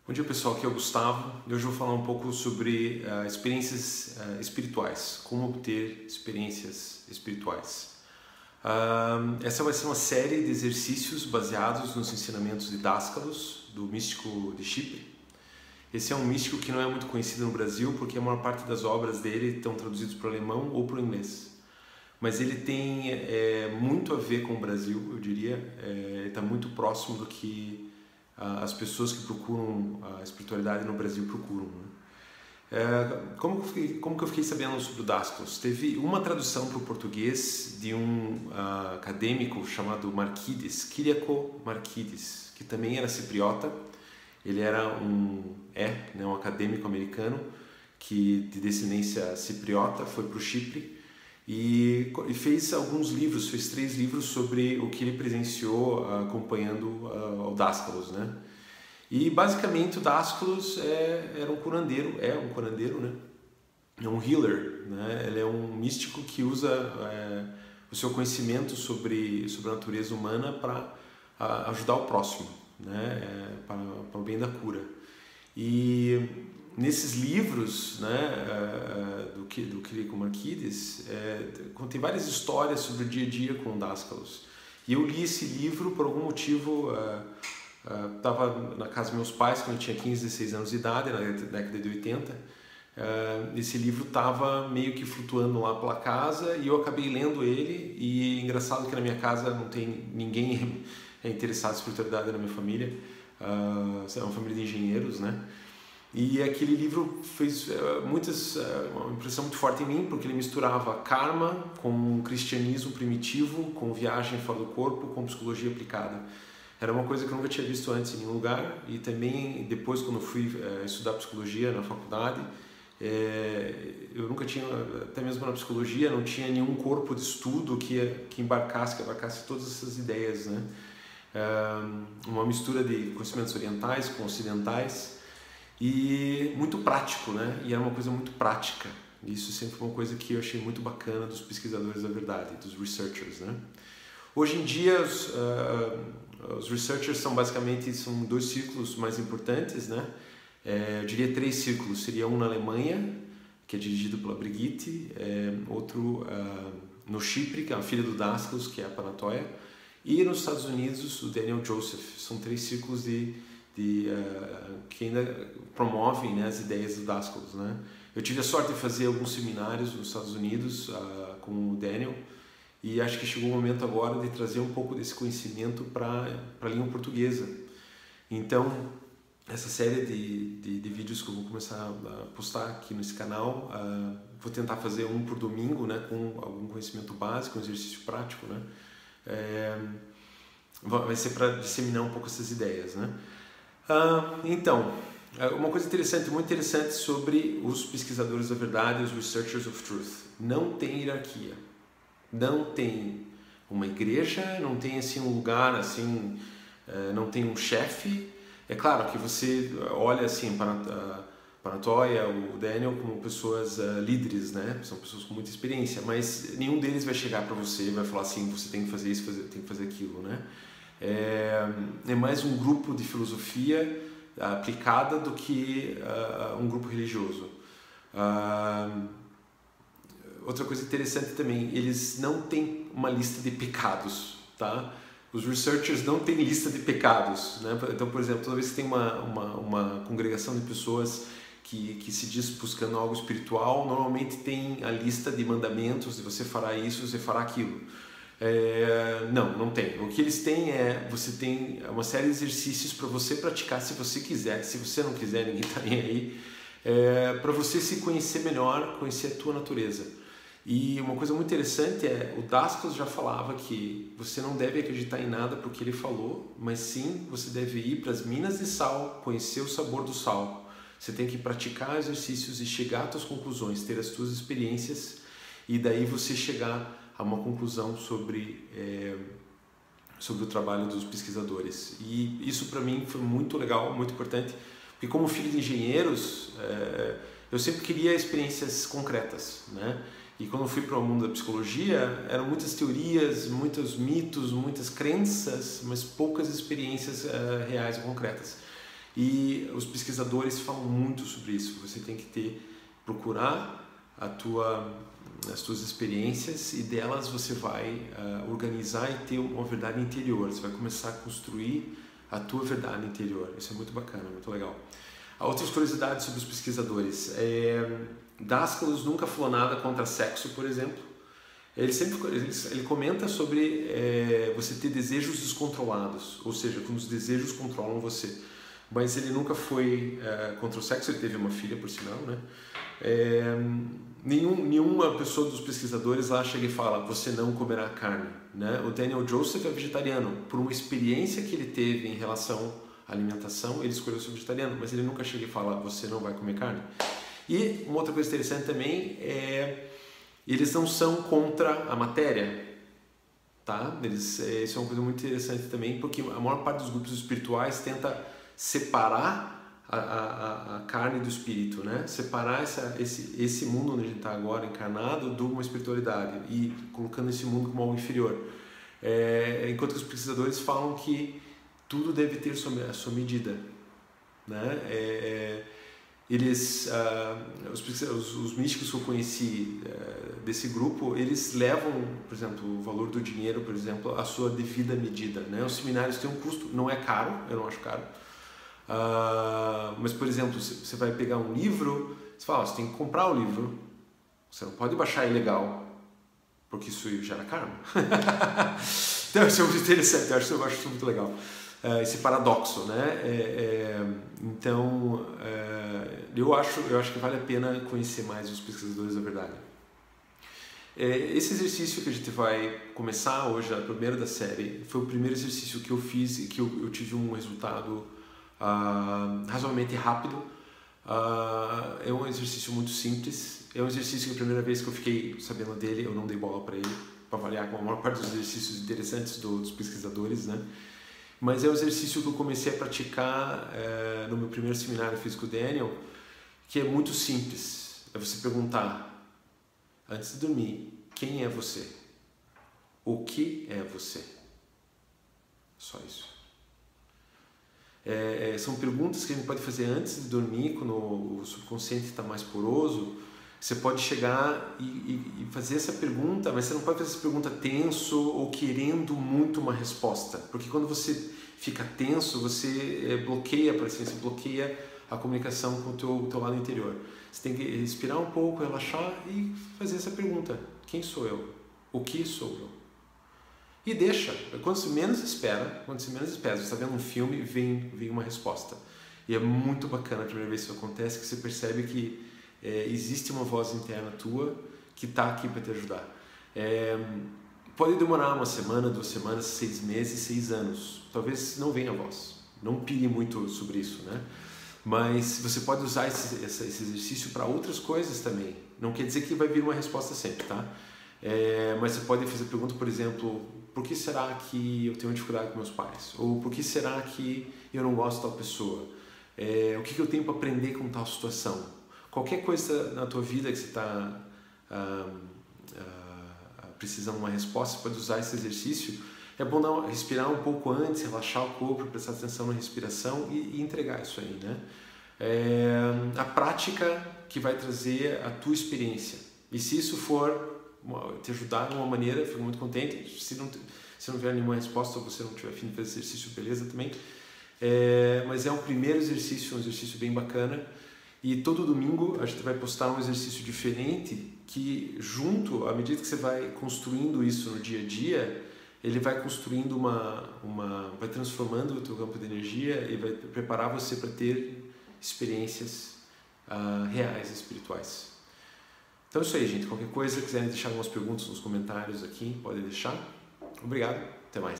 Bom dia pessoal, aqui é o Gustavo e hoje eu vou falar um pouco sobre experiências espirituais, como obter experiências espirituais. Essa vai ser uma série de exercícios baseados nos ensinamentos de Dascalos, do místico de Chipre. Esse é um místico que não é muito conhecido no Brasil porque a maior parte das obras dele estão traduzidas para o alemão ou para o inglês. Mas ele tem muito a ver com o Brasil, eu diria, ele está muito próximo do que as pessoas que procuram a espiritualidade no Brasil procuram. Né? Como que eu fiquei sabendo sobre o Dascalos? Teve uma tradução para o português de um acadêmico chamado Marquides, Kyriakos Marquides, que também era cipriota. Ele era um acadêmico americano que de descendência cipriota, foi para o Chipre e fez alguns livros, fez 3 livros sobre o que ele presenciou acompanhando o Dascalos, né? E basicamente o Dascalos era um curandeiro, né? É um healer, né? Ele é um místico que usa o seu conhecimento sobre a natureza humana para ajudar o próximo, né? Para o bem da cura. E nesses livros, né, do Kyriakos Marquides, contém várias histórias sobre o dia a dia com o Dascalos. E eu li esse livro por algum motivo. Estava na casa dos meus pais quando eu tinha 15, 16 anos de idade, na década de 80. Esse livro estava meio que flutuando lá pela casa e eu acabei lendo ele. E é engraçado que na minha casa não tem ninguém interessado em espiritualidade na minha família. É uma família de engenheiros, né? E aquele livro fez uma impressão muito forte em mim, porque ele misturava karma com cristianismo primitivo, com viagem fora do corpo, com psicologia aplicada. Era uma coisa que eu nunca tinha visto antes em nenhum lugar, e também depois quando eu fui estudar psicologia na faculdade, eu nunca tinha, até mesmo na psicologia, não tinha nenhum corpo de estudo que abarcasse todas essas ideias, né? Uma mistura de conhecimentos orientais com ocidentais, e muito prático, né? E era uma coisa muito prática. Isso sempre foi uma coisa que eu achei muito bacana dos pesquisadores da verdade, dos researchers, né? Hoje em dia, os researchers são 2 círculos mais importantes, né? Eu diria 3 círculos. Seria um na Alemanha, que é dirigido pela Brigitte, outro no Chipre, que é a filha do Dascalos, que é a Panatoia, e nos Estados Unidos, o Daniel Joseph. São 3 círculos que ainda promovem, né, as ideias do Dascalos, né? Eu tive a sorte de fazer alguns seminários nos Estados Unidos com o Daniel, e acho que chegou o momento agora de trazer um pouco desse conhecimento para a língua portuguesa. Então, essa série de vídeos que eu vou começar a postar aqui nesse canal, vou tentar fazer um por domingo, né, com algum conhecimento básico, um exercício prático, né? Vai ser para disseminar um pouco essas ideias, né? Então, uma coisa muito interessante sobre os pesquisadores da verdade, os researchers of truth. Não tem hierarquia. Não tem uma igreja, não tem assim um lugar, assim, não tem um chefe. É claro que você olha assim para a Panatoia, o Daniel, como pessoas líderes, né? São pessoas com muita experiência, mas nenhum deles vai chegar para você e vai falar assim, você tem que fazer isso, tem que fazer aquilo, né? É mais um grupo de filosofia aplicada do que um grupo religioso. Outra coisa interessante também, eles não têm uma lista de pecados, tá? Os researchers não têm lista de pecados, né? Então, por exemplo, toda vez que tem uma congregação de pessoas que se diz buscando algo espiritual, normalmente tem a lista de mandamentos, de você fará isso, você fará aquilo. Não tem. O que eles têm você tem uma série de exercícios para você praticar se você quiser. Se você não quiser, ninguém está nem aí. Para você se conhecer melhor, conhecer a tua natureza. E uma coisa muito interessante o Dascalos já falava que você não deve acreditar em nada porque ele falou, mas sim você deve ir para as minas de sal, conhecer o sabor do sal. Você tem que praticar exercícios e chegar às tuas conclusões, ter as tuas experiências, e daí você chegar a uma conclusão sobre o trabalho dos pesquisadores. E isso para mim foi muito legal, muito importante, porque como filho de engenheiros, eu sempre queria experiências concretas, né? E quando eu fui para o mundo da psicologia, eram muitas teorias, muitos mitos, muitas crenças, mas poucas experiências reais e concretas. E os pesquisadores falam muito sobre isso. Você tem que procurar as tuas experiências e delas você vai organizar e ter uma verdade interior. Você vai começar a construir a tua verdade interior. Isso é muito bacana, muito legal. Há outras curiosidades sobre os pesquisadores. Dascalos nunca falou nada contra sexo, por exemplo. Ele comenta sobre você ter desejos descontrolados, ou seja, como os desejos controlam você. Mas ele nunca foi contra o sexo. Ele teve uma filha, por sinal, né? Nenhuma pessoa dos pesquisadores lá chega e fala: você não comerá carne, né? O Daniel Joseph é vegetariano por uma experiência que ele teve em relação à alimentação. Ele escolheu ser vegetariano, mas ele nunca chega e fala: você não vai comer carne. E uma outra coisa interessante também eles não são contra a matéria, tá? Isso é uma coisa muito interessante também, porque a maior parte dos grupos espirituais tenta separar a carne do espírito, né? Separar esse mundo onde a gente está agora encarnado de uma espiritualidade e colocando esse mundo como algo inferior. Enquanto que os pesquisadores falam que tudo deve ter a sua medida, né? Os místicos que eu conheci desse grupo, eles levam, por exemplo, o valor do dinheiro, por exemplo, à sua devida medida, né? Os seminários têm um custo, não é caro, eu não acho caro. Mas, por exemplo, você vai pegar um livro, você fala: você tem que comprar o livro, você não pode baixar ilegal, porque isso gera karma. Então isso é muito interessante, eu acho isso muito legal, esse paradoxo, né? Então eu acho que vale a pena conhecer mais os pesquisadores da verdade. Esse exercício que a gente vai começar hoje, a primeira da série, foi o primeiro exercício que eu fiz e que eu tive um resultado razoavelmente rápido. É um exercício muito simples. É um exercício que a primeira vez que eu fiquei sabendo dele, eu não dei bola para ele, para avaliar com a maior parte dos exercícios interessantes dos pesquisadores, né? Mas é um exercício que eu comecei a praticar no meu primeiro seminário físico Daniel, que é muito simples. É você perguntar, antes de dormir: quem é você? O que é você? Só isso. São perguntas que a gente pode fazer antes de dormir, quando o subconsciente está mais poroso. Você pode chegar e fazer essa pergunta, mas você não pode fazer essa pergunta tenso ou querendo muito uma resposta, porque quando você fica tenso, você bloqueia a paciência, bloqueia a comunicação com o teu lado interior. Você tem que respirar um pouco, relaxar e fazer essa pergunta: quem sou eu? O que sou eu? E deixa, quando você menos espera, você está vendo um filme, vem uma resposta. E é muito bacana a primeira vez que isso acontece, que você percebe que existe uma voz interna tua que está aqui para te ajudar. Pode demorar 1 semana, 2 semanas, 6 meses, 6 anos. Talvez não venha a voz. Não pire muito sobre isso, né? Mas você pode usar esse exercício para outras coisas também. Não quer dizer que vai vir uma resposta sempre, tá? Mas você pode fazer pergunta, por exemplo: por que será que eu tenho dificuldade com meus pais? Ou por que será que eu não gosto de tal pessoa? O que eu tenho para aprender com tal situação? Qualquer coisa na tua vida que você está precisando de uma resposta, você pode usar esse exercício. É bom respirar um pouco antes, relaxar o corpo, prestar atenção na respiração e entregar isso aí, né? A prática que vai trazer a tua experiência. E se isso for te ajudar de uma maneira, fico muito contente. Se não tiver nenhuma resposta ou você não tiver fim de fazer exercício, beleza também. Mas é um primeiro exercício, um exercício bem bacana. E todo domingo a gente vai postar um exercício diferente que, junto, à medida que você vai construindo isso no dia a dia, ele vai construindo vai transformando o teu campo de energia e vai preparar você para ter experiências reais, espirituais. Então é isso aí, gente. Qualquer coisa, quiserem deixar algumas perguntas nos comentários aqui, podem deixar. Obrigado, até mais.